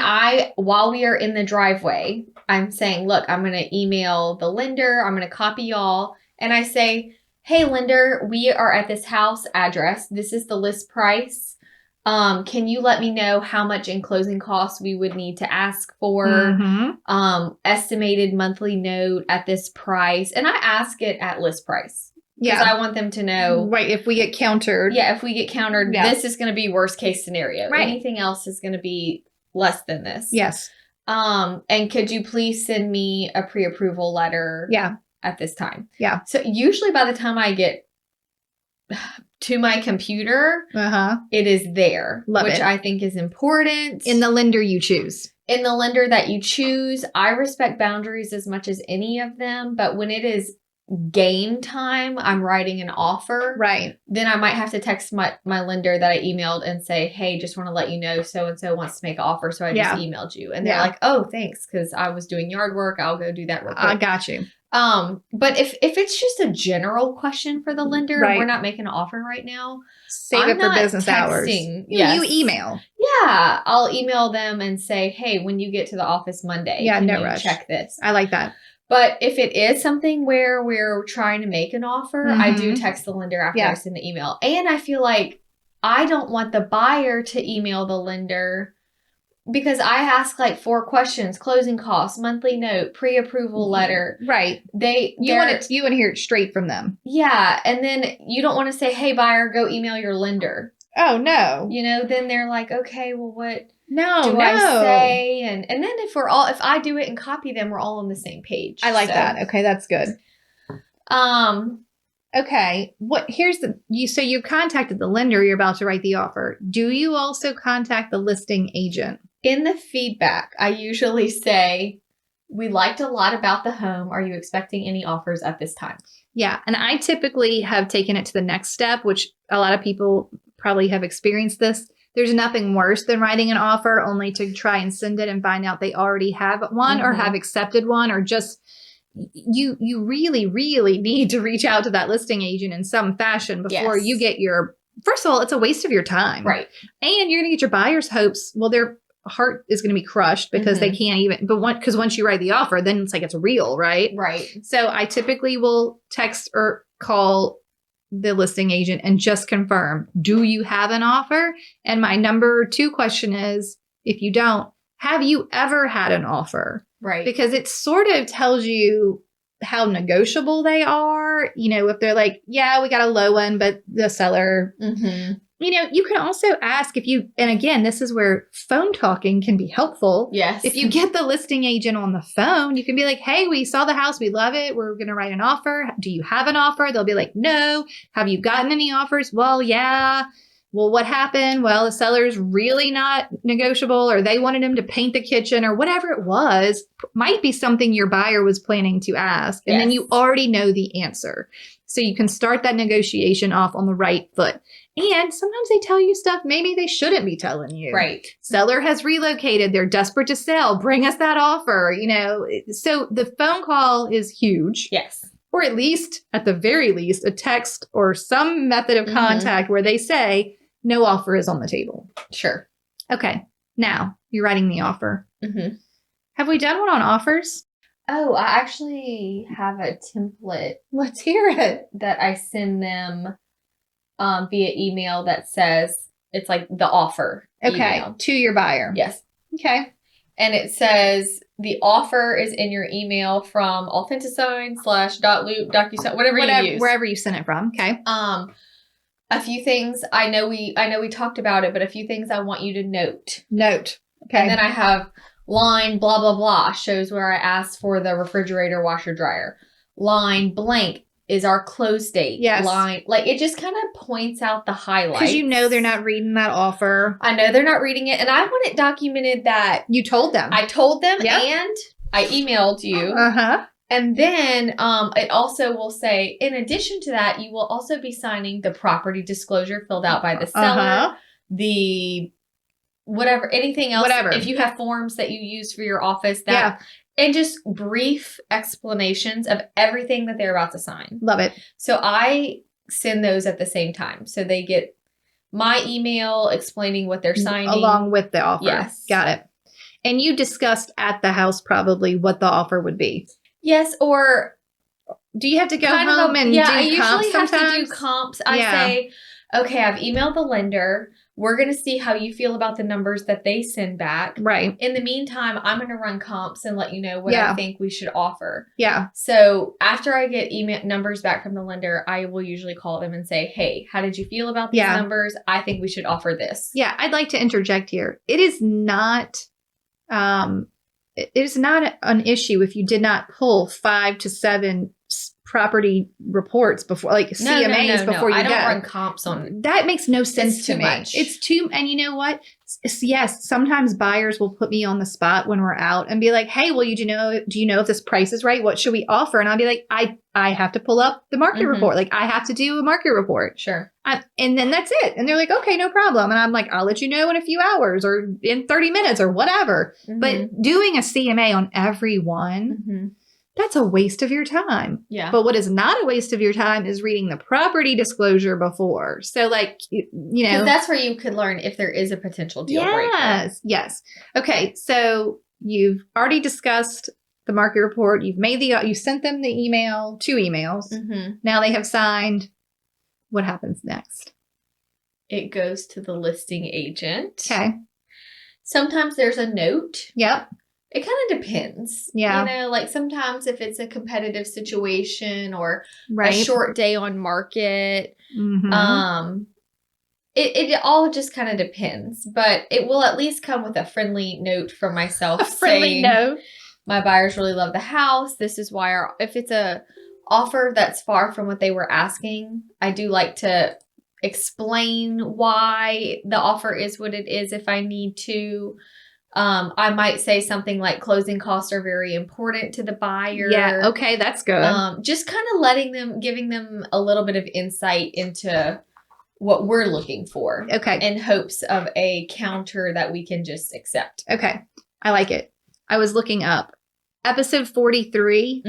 while we are in the driveway, I'm saying, look, I'm going to email the lender. I'm going to copy y'all. And I say, hey, lender, we are at this house address. This is the list price. Can you let me know how much in closing costs we would need to ask for? Mm-hmm. Estimated monthly note at this price. And I ask it at list price. Yeah. Because I want them to know. Right. If we get countered. Yeah. If we get countered, this is going to be worst case scenario. Right. Anything else is going to be less than this. Yes. And could you please send me a pre-approval letter? Yeah. At this time. Yeah. So usually by the time I get to my computer, it is there, which I think is important. In the lender you choose. In the lender that you choose. I respect boundaries as much as any of them, but when it is game time, I'm writing an offer. Right. Then I might have to text my lender that I emailed and say, hey, just want to let you know so-and-so wants to make an offer, so I just emailed you. And they're like, oh, thanks, because I was doing yard work. I'll go do that real quick. I got you. But if it's just a general question for the lender, we're not making an offer right now. Save it for business hours. You email. Yeah. I'll email them and say, hey, when you get to the office Monday, can you rush. Check this. I like that. But if it is something where we're trying to make an offer, I do text the lender after I send the email. And I feel like I don't want the buyer to email the lender, because I ask 4 questions: closing costs, monthly note, pre-approval letter. Right. You want to hear it straight from them. Yeah. And then you don't want to say, hey, buyer, go email your lender. Oh, no. Then they're like, okay, well, what do I say? And then if I do it and copy them, we're all on the same page. I like that. Okay, that's good. Okay. So you contacted the lender, you're about to write the offer. Do you also contact the listing agent? In the feedback, I usually say, we liked a lot about the home. Are you expecting any offers at this time? Yeah. And I typically have taken it to the next step, which a lot of people probably have experienced this. There's nothing worse than writing an offer only to try and send it and find out they already have one or have accepted one, or just you really, really need to reach out to that listing agent in some fashion before you get your, first of all, it's a waste of your time. Right. And you're going to get your buyer's hopes. Well, their heart is going to be crushed because they can't even, because once you write the offer, then it's real, right? Right. So I typically will text or call the listing agent and just confirm, do you have an offer? And my number 2 question is, if you don't, have you ever had an offer? Right. Because it sort of tells you how negotiable they are. If they're like, yeah, we got a low one, but the seller, you can also ask and again, this is where phone talking can be helpful. Yes. If you get the listing agent on the phone, you can be like, hey, we saw the house. We love it. We're going to write an offer. Do you have an offer? They'll be like, no. Have you gotten any offers? Well, yeah. Well, what happened? Well, the seller's really not negotiable, or they wanted him to paint the kitchen, or whatever it was, might be something your buyer was planning to ask. And then you already know the answer. So you can start that negotiation off on the right foot. And sometimes they tell you stuff maybe they shouldn't be telling you. Right. Seller has relocated. They're desperate to sell. Bring us that offer. So the phone call is huge. Yes. Or at least, at the very least, a text or some method of contact where they say, no offer is on the table. Sure. Okay. Now you're writing the offer. Mm-hmm. Have we done one on offers? Oh, I actually have a template. Let's hear it. That I send them via email that says it's like the offer. Okay. Email. To your buyer. Yes. Okay. And it says the offer is in your email from AuthenticSign /.loop, DocuSign, whatever you use. Wherever you sent it from. Okay. A few things I know we talked about it, but a few things I want you to note. Okay. And then I have line blah blah blah shows where I asked for the refrigerator, washer, dryer. Line blank is our close date. Yes. Line, like, it just kind of points out the highlights. Because they're not reading that offer. I know they're not reading it. And I want it documented that You told them. I told them Yep. and I emailed you. Uh-huh. And then it also will say, in addition to that, you will also be signing the property disclosure filled out by the seller, the whatever, anything else. Whatever. If you have forms that you use for your office, that, and just brief explanations of everything that they're about to sign. Love it. So I send those at the same time. So they get my email explaining what they're signing. Along with the offer. Yes. Got it. And you discussed at the house probably what the offer would be. Yes, or do you have to go kind home and do I comps usually have sometimes? to do comps. I say, okay, I've emailed the lender. We're going to see how you feel about the numbers that they send back. Right. In the meantime, I'm going to run comps and let you know what I think we should offer. Yeah. So after I get email numbers back from the lender, I will usually call them and say, hey, how did you feel about these numbers? I think we should offer this. Yeah. I'd like to interject here. It is not an issue if you did not pull 5 to 7 property reports before, like CMAs before you go. I don't run comps on. That makes no sense to me. Much. It's too, and you know what? Yes, sometimes buyers will put me on the spot when we're out and be like, "Hey, well, do you know if this price is right? What should we offer?" And I'll be like, "I have to pull up the market report. Like, I have to do a market report." Sure. And then that's it. And they're like, "Okay, no problem." And I'm like, "I'll let you know in a few hours or in 30 minutes or whatever." But doing a CMA on every one. That's a waste of your time. Yeah. But what is not a waste of your time is reading the property disclosure before. So, like, because that's where you could learn if there is a potential deal breaker. Yes. Okay. So you've already discussed the market report. You sent them the email, 2 emails. Now they have signed. What happens next? It goes to the listing agent. Okay. Sometimes there's a note. Yep. It kind of depends. Yeah. Like sometimes if it's a competitive situation or a short day on market, it all just kind of depends. But it will at least come with a friendly note from myself saying, my buyers really love the house. This is why if it's a offer that's far from what they were asking, I do like to explain why the offer is what it is if I need to. I might say something like closing costs are very important to the buyer. Yeah. Okay. That's good. Just kind of giving them a little bit of insight into what we're looking for. Okay. In hopes of a counter that we can just accept. Okay. I like it. I was looking up. Episode 43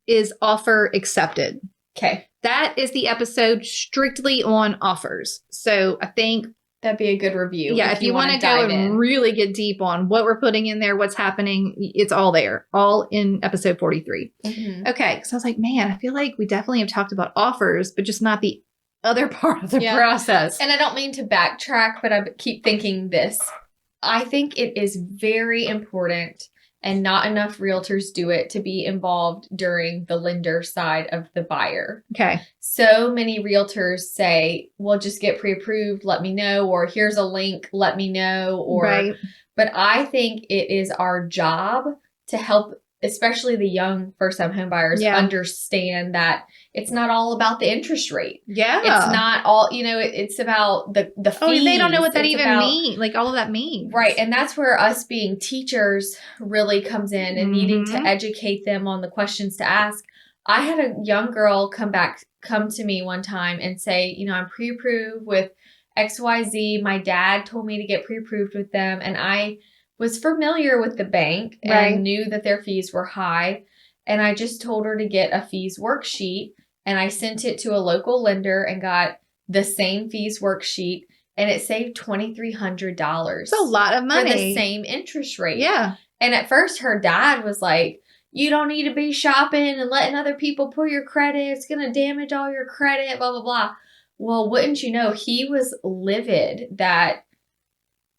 is offer accepted. Okay. That is the episode strictly on offers. So I think that'd be a good review. Yeah, if you want to go and really get deep on what we're putting in there, what's happening, it's all there, all in episode 43. Okay, so I was like, man, I feel like we definitely have talked about offers, but just not the other part of the process. And I don't mean to backtrack, but I keep thinking this. I think it is very important, and not enough realtors do it, to be involved during the lender side of the buyer. Okay. So many realtors say, well, just get pre-approved, let me know, or here's a link, let me know. But I think it is our job to help especially the young first-time home buyers understand that it's not all about the interest rate. Yeah. It's not all, it's about the fees. Oh, they don't know what that even means. Like all of that means. Right. And that's where us being teachers really comes in and needing to educate them on the questions to ask. I had a young girl come to me one time and say, I'm pre-approved with XYZ. My dad told me to get pre-approved with them. And I was familiar with the bank and knew that their fees were high. And I just told her to get a fees worksheet. And I sent it to a local lender and got the same fees worksheet. And it saved $2,300. It's a lot of money. For the same interest rate. Yeah. And at first her dad was like, you don't need to be shopping and letting other people pull your credit. It's going to damage all your credit, blah, blah, blah. Well, wouldn't you know, he was livid that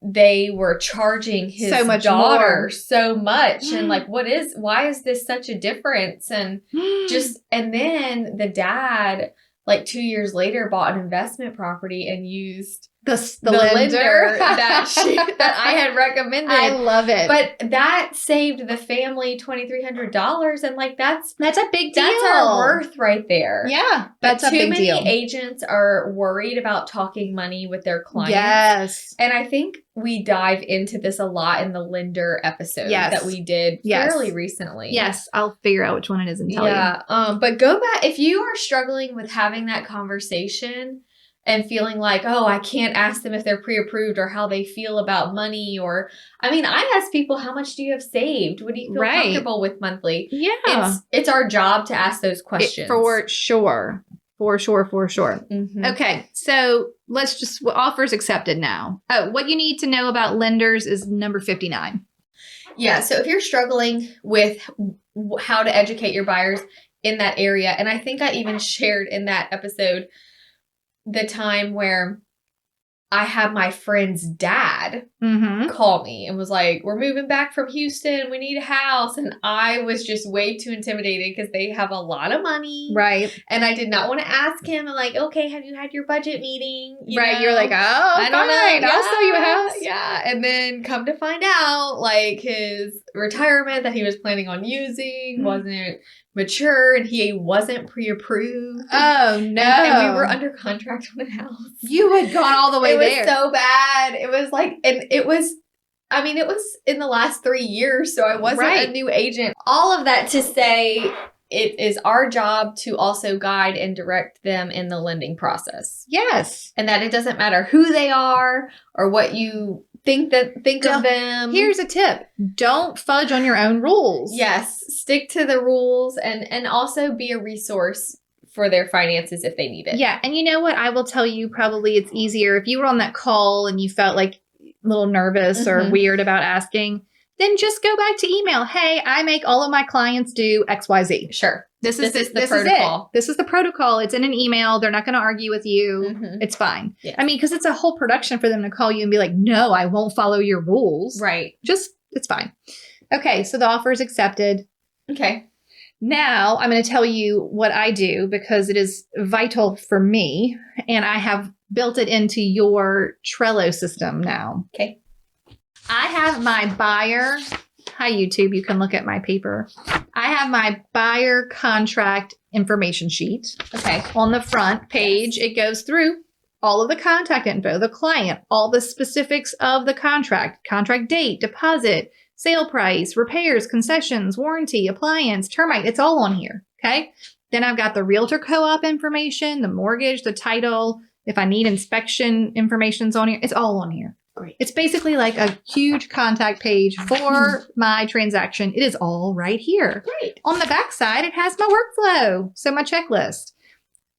they were charging his daughter so much. And like, why is this such a difference? And and then the dad, like 2 years later, bought an investment property and used the lender that I had recommended. I love it. But that saved the family $2,300. And like, that's a big deal. That's our worth right there. Yeah. That's a big deal. Too many agents are worried about talking money with their clients. Yes. And I think we dive into this a lot in the lender episode that we did fairly recently. Yes. I'll figure out which one it is and tell you. But go back. If you are struggling with having that conversation and feeling like, oh, I can't ask them if they're pre-approved or how they feel about money, or, I ask people, how much do you have saved? What do you feel comfortable with monthly? Yeah. It's our job to ask those questions. For sure. Mm-hmm. Okay. So let's just, offers accepted now. Oh, what you need to know about lenders is number 59. Yeah. So if you're struggling with how to educate your buyers in that area, and I think I even shared in that episode the time where I had my friend's dad call me and was like, we're moving back from Houston. We need a house. And I was just way too intimidated because they have a lot of money. Right. And I did not want to ask him. I'm like, okay, have you had your budget meeting? You're like, I don't know. I'll sell you a house. Yeah. And then come to find out, like, his retirement that he was planning on using wasn't mature and he wasn't pre-approved. Oh, no. And we were under contract on a house. You had gone all the way there. It was so bad. It was like, and it was in the last 3 years, so I wasn't a new agent. All of that to say, it is our job to also guide and direct them in the lending process. Yes. And that it doesn't matter who they are or what you think of them. Here's a tip. Don't fudge on your own rules. Yes. Stick to the rules and also be a resource for their finances if they need it. Yeah. And you know what? I will tell you, probably it's easier if you were on that call and you felt like a little nervous or weird about asking, then just go back to email. Hey, I make all of my clients do XYZ. Sure. This is the protocol. This is the protocol. It's in an email. They're not going to argue with you. It's fine. Yeah. Because it's a whole production for them to call you and be like, no, I won't follow your rules. Right. It's fine. Okay. So the offer is accepted. Okay. Now I'm going to tell you what I do because it is vital for me. And I have built it into your Trello system now. Okay. I have my buyer. Hi, YouTube. You can look at my paper. I have my buyer contract information sheet. Okay. On the front page, it goes through all of the contact info, the client, all the specifics of the contract date, deposit, sale price, repairs, concessions, warranty, appliance, termite. It's all on here. Okay. Then I've got the Realtor co-op information, the mortgage, the title. If I need inspection information's on here, it's all on here. Great. It's basically like a huge contact page for my transaction. It is all right here. Great. On the back side, it has my workflow. So my checklist.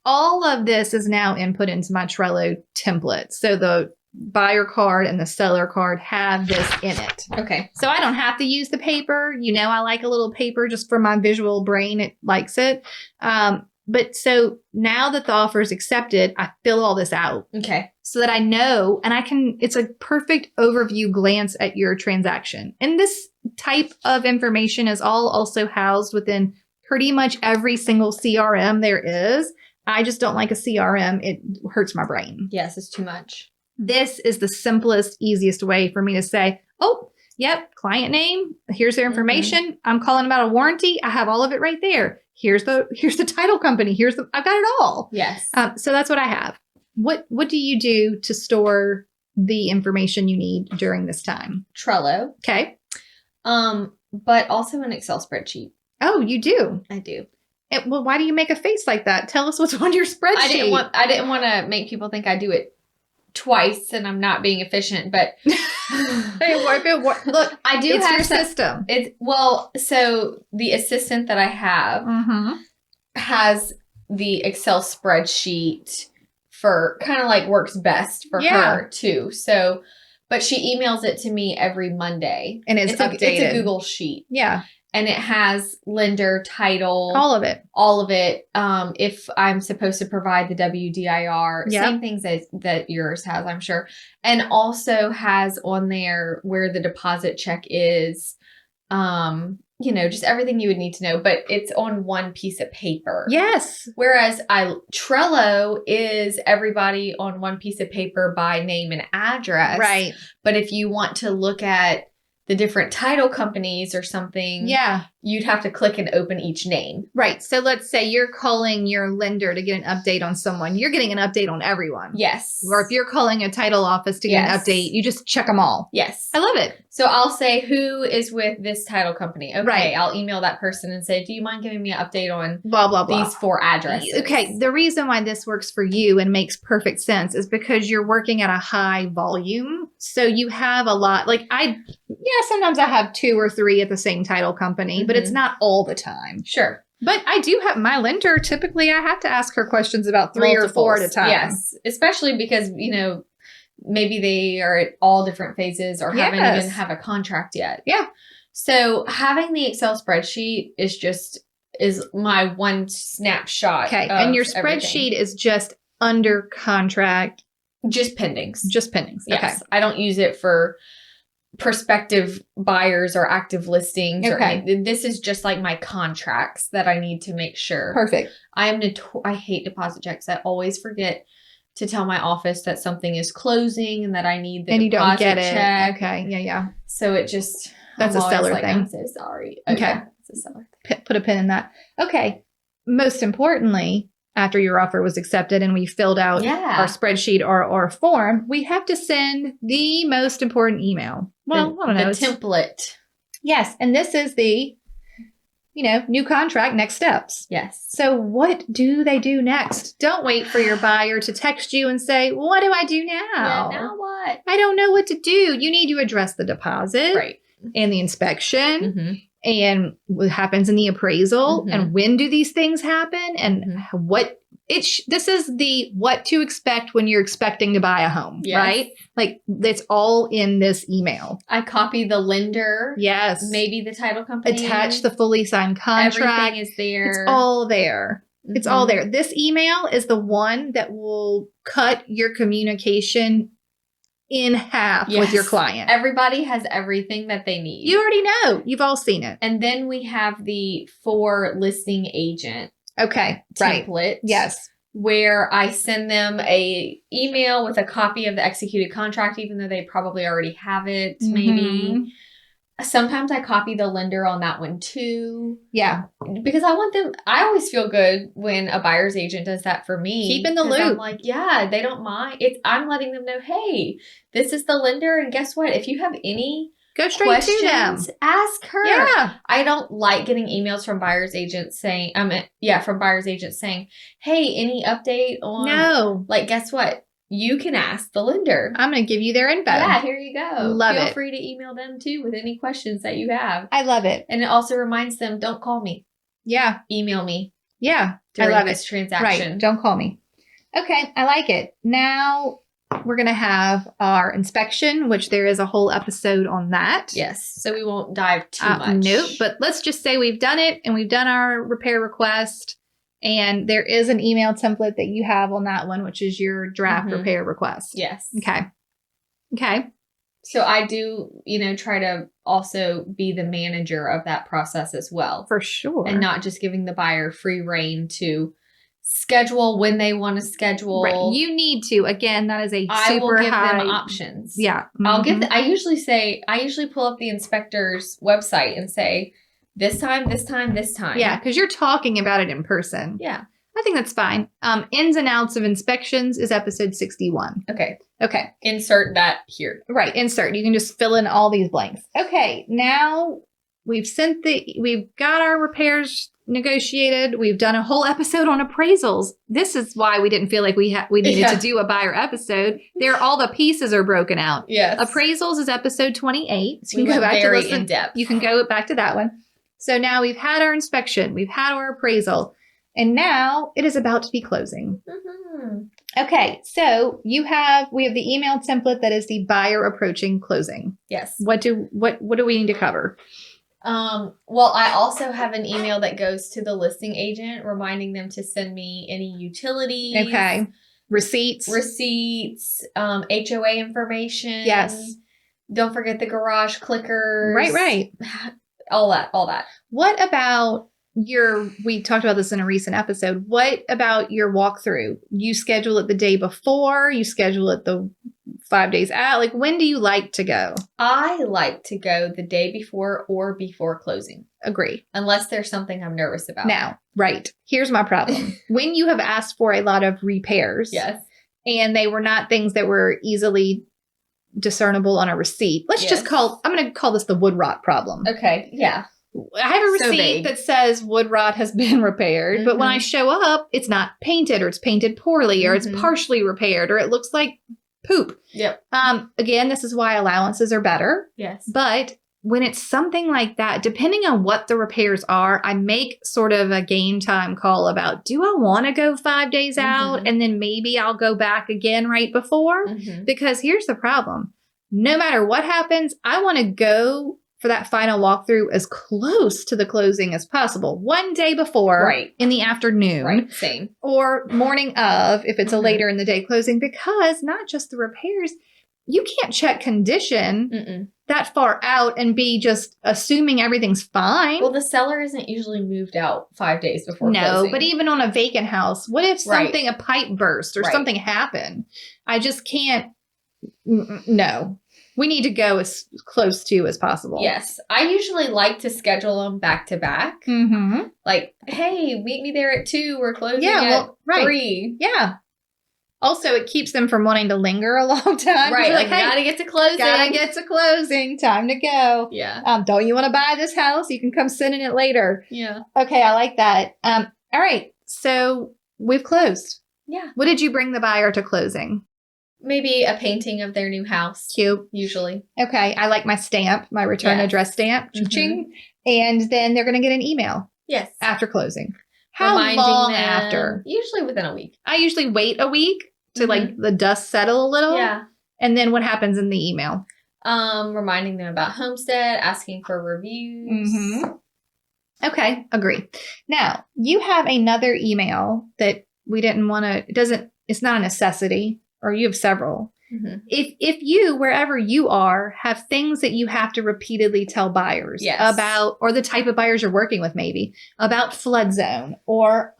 All of this is now input into my Trello template. So the buyer card and the seller card have this in it. Okay. So I don't have to use the paper. I like a little paper just for my visual brain. It likes it. But so now that the offer is accepted, I fill all this out. Okay. So that I know, and it's a perfect overview glance at your transaction. And this type of information is all also housed within pretty much every single CRM there is. I just don't like a CRM. It hurts my brain. Yes, it's too much. This is the simplest, easiest way for me to say, oh, Yep. Client name. Here's their information. I'm calling about a warranty. I have all of it right there. Here's the title company. I've got it all. Yes. So that's what I have. What do you do to store the information you need during this time? Trello. Okay. But also an Excel spreadsheet. Oh, you do? I do. Well, why do you make a face like that? Tell us what's on your spreadsheet. I didn't want to make people think I do it twice and I'm not being efficient, but Look, I do it's have your system. So the assistant that I have has the Excel spreadsheet for kind of like works best for her too. So, but she emails it to me every Monday and it's updated. It's a Google sheet. Yeah. And it has lender, title, all of it. If I'm supposed to provide the WDIR, same things that yours has, I'm sure. And also has on there where the deposit check is, just everything you would need to know, but it's on one piece of paper. Yes. Whereas Trello is everybody on one piece of paper by name and address. Right. But if you want to look at the different title companies or something, you'd have to click and open each name. Right. So let's say you're calling your lender to get an update on someone. You're getting an update on everyone. Yes. Or if you're calling a title office to get an update, you just check them all. Yes. I love it. So I'll say, who is with this title company? Okay. Right. I'll email that person and say, do you mind giving me an update on blah, blah, blah. these 4 addresses? Okay. The reason why this works for you and makes perfect sense is because you're working at a high volume. So you have a lot, sometimes I have 2 or 3 at the same title company, but it's not all the time. Sure. But I do have my lender. Typically, I have to ask her questions about 3 or 4 at a time. Yes. Especially because, maybe they are at all different phases or haven't even have a contract yet. Yeah. So having the Excel spreadsheet is my one snapshot. Okay. And your spreadsheet is just under contract. Just pendings. Just pendings. Okay. Yes. I don't use it for prospective buyers or active listings. Okay. This is just like my contracts that I need to make sure. Perfect. I hate deposit checks. I always forget to tell my office that something is closing and that I need the and you don't deposit get it. check. Okay. Yeah. So it just that's I'm a seller like, thing. I'm so sorry. Okay. Yeah, it's a seller thing. Put a pin in that. Okay. Most importantly, after your offer was accepted and we filled out our spreadsheet or our form, we have to send the most important email. Well, I don't know. The template. Yes. And this is the, new contract, next steps. Yes. So what do they do next? Don't wait for your buyer to text you and say, what do I do now? Yeah, now what? I don't know what to do. You need to address the deposit and the inspection. And what happens in the appraisal and when do these things happen and this is the what to expect when you're expecting to buy a home, right? Like it's all in this email. I copy the lender. Yes. Maybe the title company. Attach the fully signed contract. Everything is there. It's all there. It's all there. This email is the one that will cut your communication in half with your client. Everybody has everything that they need. You already know. You've all seen it. And then we have the for listing agent template. Yes. Where I send them a email with a copy of the executed contract, even though they probably already have it, maybe. Sometimes I copy the lender on that one too. Yeah. Because I always feel good when a buyer's agent does that for me. Keep in the loop. I'm like, they don't mind. I'm letting them know, hey, this is the lender. And guess what? If you have any go straight to them. Ask her. Yeah. I don't like getting emails from buyer's agents saying, from buyer's agents saying, hey, any update on? No. Like, guess what? You can ask the lender. I'm going to give you their info. Yeah, here you go. Love it. Feel free to email them too with any questions that you have. I love it. And it also reminds them, don't call me. Yeah. Email me. Yeah. During I love this it. transaction. Right. Don't call me. Okay. I like it. Now we're going to have our inspection, which there is a whole episode on that. Yes. So we won't dive too much. Nope. But let's just say we've done it and we've done our repair request. And there is an email template that you have on that one, which is your draft repair request. Yes. Okay. So I do, try to also be the manager of that process as well. For sure. And not just giving the buyer free reign to schedule when they want to schedule. Right. You need to. Again, that is a I will super give high them options. Yeah. I'll give. I usually pull up the inspector's website and say, this time, this time, this time. Yeah, because you're talking about it in person. Yeah. I think that's fine. Ins and outs of inspections is episode 61. Okay. Okay. Insert that here. Right. Insert. You can just fill in all these blanks. Okay. Now we've got our repairs negotiated. We've done a whole episode on appraisals. This is why we didn't feel like we needed to do a buyer episode. All the pieces are broken out. Yes. Appraisals is episode 28. So you We can go went back very to listen. in depth. You can go back to that one. So now we've had our inspection. We've had our appraisal. And now it is about to be closing. Mm-hmm. Okay. So we have the email template that is the buyer approaching closing. Yes. What do we need to cover? Well, I also have an email that goes to the listing agent reminding them to send me any utilities. Okay. Receipts, HOA information. Yes. Don't forget the garage clickers. Right. All that. What about we talked about this in a recent episode. What about your walkthrough? You schedule it the day before, you schedule it the 5 days out. Like, when do you like to go? I like to go the day before or before closing. Agree. Unless there's something I'm nervous about. Now, right. Here's my problem. When you have asked for a lot of repairs. Yes. And they were not things that were easily discernible on a receipt. I'm going to call this the wood rot problem. Okay. Yeah. I have a So receipt vague. that says wood rot has been repaired, but when I show up, it's not painted, or it's painted poorly, or it's partially repaired, or it looks like poop. Yep. Again, this is why allowances are better. Yes. But when it's something like that, depending on what the repairs are, I make sort of a game time call about, do I want to go 5 days out? And then maybe I'll go back again right before? Because here's the problem. No matter what happens, I want to go for that final walkthrough as close to the closing as possible. 1 day before, Right. in the afternoon, Right. Same. or morning of, if it's a later in the day closing, because not just the repairs, you can't check condition that far out and be just assuming everything's fine. Well, the seller isn't usually moved out 5 days before No, closing. but even on a vacant house, what if something, a pipe burst or something happened? I just can't. No. We need to go as close to as possible. Yes. I usually like to schedule them back to back. Like, hey, meet me there at 2. We're closing at 3. Yeah. Also, it keeps them from wanting to linger a long time. Right. You're Like, hey, gotta get to closing. gotta get to closing. Time to go. Yeah. Don't you want to buy this house? You can come sit in it later. Yeah. Okay, I like that. All right. So we've closed. Yeah. What did you bring the buyer to closing? Maybe a painting of their new house. Cute. Usually. Okay. I like my stamp, my return address stamp. Ching. And then they're going to get an email. Yes. After closing. How Reminding long them, after? Usually within a week. I usually wait a week to like the dust settle a little. Yeah. And then what happens in the email? Reminding them about homestead, asking for reviews. Okay. Agree. Now, you have another email that we didn't want to, it's not a necessity, or you have several. If you, wherever you are, have things that you have to repeatedly tell buyers about, or the type of buyers you're working with, maybe about flood zone or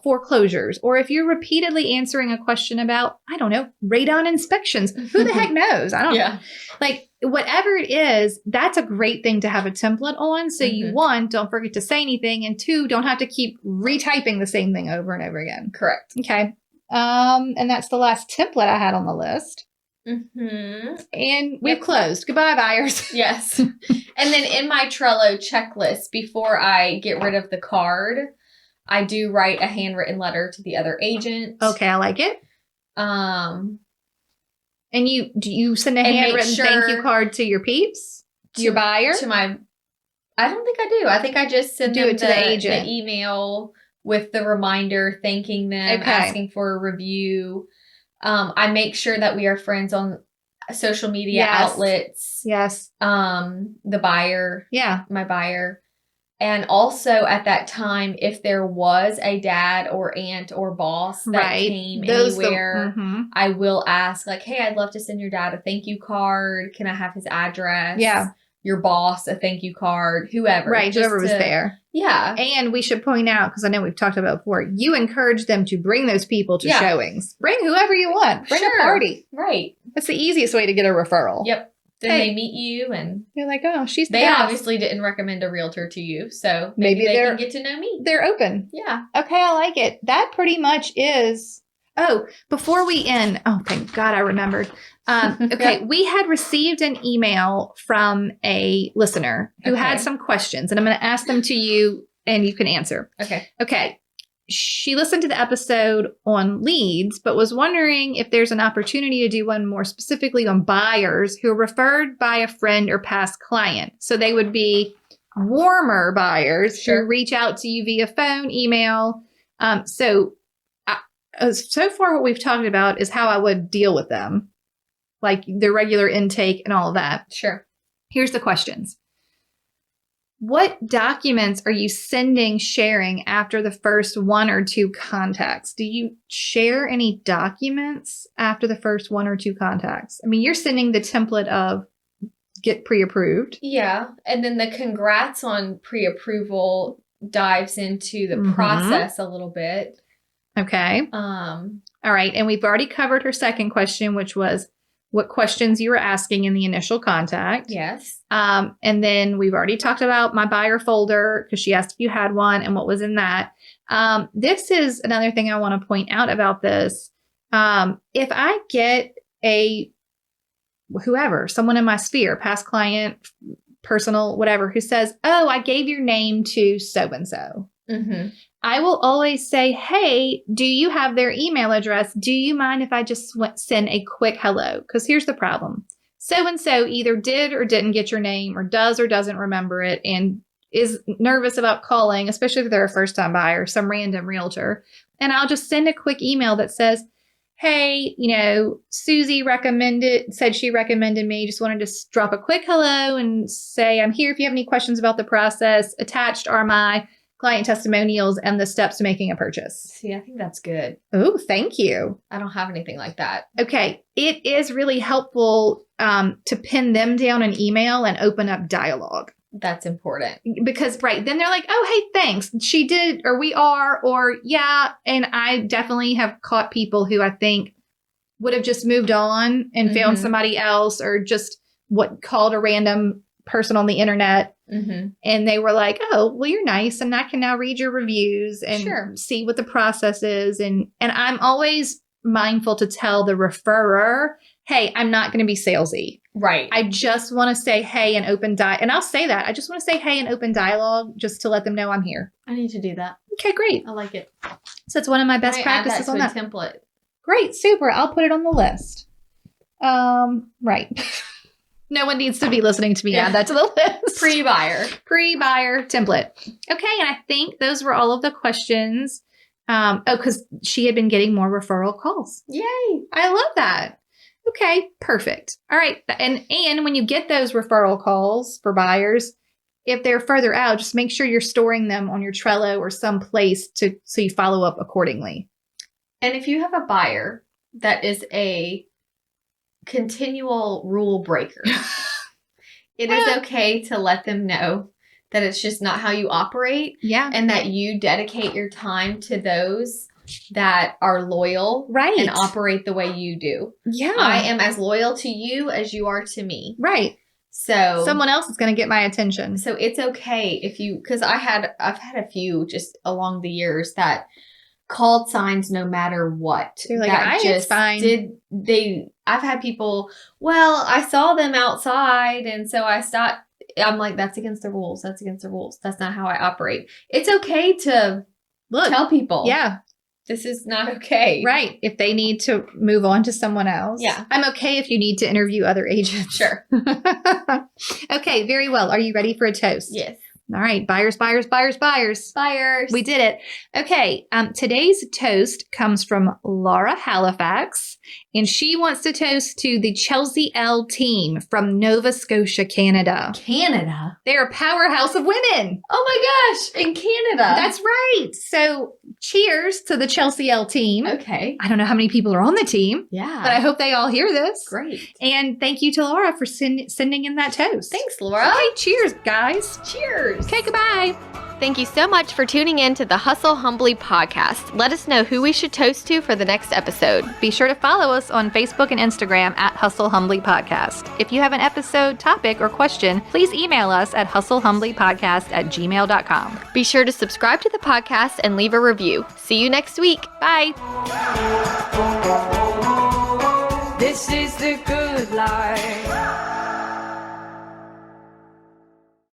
foreclosures, or if you're repeatedly answering a question about, I don't know, radon inspections, who the heck knows? I don't know. Like, whatever it is, that's a great thing to have a template on. So you, one, don't forget to say anything, and two, don't have to keep retyping the same thing over and over again. Correct. Okay. And that's the last template I had on the list. And we've closed. Goodbye, buyers. Yes. And then in my Trello checklist, before I get rid of the card, I do write a handwritten letter to the other agent. Okay, I like it. And do you send a handwritten thank you card to your peeps? To your buyer? I don't think I do. I think I just send them it to the agent. The email with the reminder, thanking them, asking for a review. I make sure that we are friends on social media outlets. Yes. The buyer. Yeah. My buyer. And also at that time, if there was a dad or aunt or boss that came anywhere, I will ask, like, hey, I'd love to send your dad a thank you card. Can I have his address? Yeah. your boss a thank you card, whoever. Right, whoever was there. Yeah. And we should point out, because I know we've talked about it before, you encourage them to bring those people to showings. Bring whoever you want. Bring a party. Right. That's the easiest way to get a referral. Yep. Then they meet you and you're like, oh, she's the They best. obviously didn't recommend a realtor to you, so maybe they can get to know me. They're open. Yeah. Okay, I like it. That pretty much is. Oh, before we end, oh, thank God I remembered. Okay, we had received an email from a listener who had some questions, and I'm going to ask them to you, and you can answer. Okay. She listened to the episode on leads, but was wondering if there's an opportunity to do one more specifically on buyers who are referred by a friend or past client. So they would be warmer buyers who reach out to you via phone, email. So far what we've talked about is how I would deal with them, like the regular intake and all of that. Sure. Here's the questions. What documents are you sharing after the first 1 or 2 contacts? Do you share any documents after the first 1 or 2 contacts? I mean, you're sending the template of get pre-approved. Yeah. And then the congrats on pre-approval dives into the process a little bit. Okay. All right. And we've already covered her second question, which was what questions you were asking in the initial contact. Yes. And then we've already talked about my buyer folder because she asked if you had one and what was in that. This is another thing I want to point out about this. If I get someone in my sphere, past client, personal, whatever, who says, oh, I gave your name to so-and-so. I will always say, hey, do you have their email address? Do you mind if I just send a quick hello? Because here's the problem. So-and-so either did or didn't get your name or does or doesn't remember it and is nervous about calling, especially if they're a first-time buyer, some random realtor. And I'll just send a quick email that says, hey, Susie said she recommended me. Just wanted to drop a quick hello and say, I'm here if you have any questions about the process. Attached are my client testimonials and the steps to making a purchase. See, I think that's good. Oh, thank you. I don't have anything like that. Okay. It is really helpful to pin them down an email and open up dialogue. That's important. Because, then they're like, oh, hey, thanks. She did, or we are, or yeah. And I definitely have caught people who I think would have just moved on and found somebody else or just called a random person on the internet. And they were like, oh, well, you're nice. And I can now read your reviews and see what the process is. And I'm always mindful to tell the referrer, hey, I'm not going to be salesy. Right. I just want to say, hey, and open and I'll say that. I just want to say, hey, and open dialogue just to let them know I'm here. I need to do that. Okay, great. I like it. So it's one of my best practices on that template. Great. Super. I'll put it on the list. Right. No one needs to be listening to me add that to the list. Pre-buyer template. Okay. And I think those were all of the questions. Because she had been getting more referral calls. Yay. I love that. Okay, perfect. All right. And when you get those referral calls for buyers, if they're further out, just make sure you're storing them on your Trello or someplace so you follow up accordingly. And if you have a buyer that is a continual rule breaker, it is okay to let them know that it's just not how you operate. Yeah. And that you dedicate your time to those that are loyal. Right. And operate the way you do. Yeah. I am as loyal to you as you are to me. Right. So someone else is going to get my attention. So it's okay because I've had a few just along the years that called signs no matter what. They're like, it's fine. I've had people, well, I saw them outside and so I stopped. I'm like, that's against the rules. That's against the rules. That's not how I operate. It's okay to tell people. Yeah. This is not okay. Right. If they need to move on to someone else. Yeah. I'm okay if you need to interview other agents. Sure. Okay. Very well. Are you ready for a toast? Yes. All right, buyers. We did it. Okay, today's toast comes from Laura Halifax, and she wants to toast to the Chelsea L team from Nova Scotia, Canada. Canada? They're a powerhouse of women. Oh my gosh, in Canada. That's right. So cheers to the Chelsea L team. Okay. I don't know how many people are on the team, Yeah. but I hope they all hear this. Great. And thank you to Laura for sending in that toast. Thanks, Laura. Okay, cheers, guys. Cheers. Okay, goodbye. Thank you so much for tuning in to the Hustle Humbly podcast. Let us know who we should toast to for the next episode. Be sure to follow us on Facebook and Instagram at Hustle Humbly Podcast. If you have an episode, topic, or question, please email us at hustlehumblypodcast@gmail.com. Be sure to subscribe to the podcast and leave a review. See you next week. Bye. This is the good life.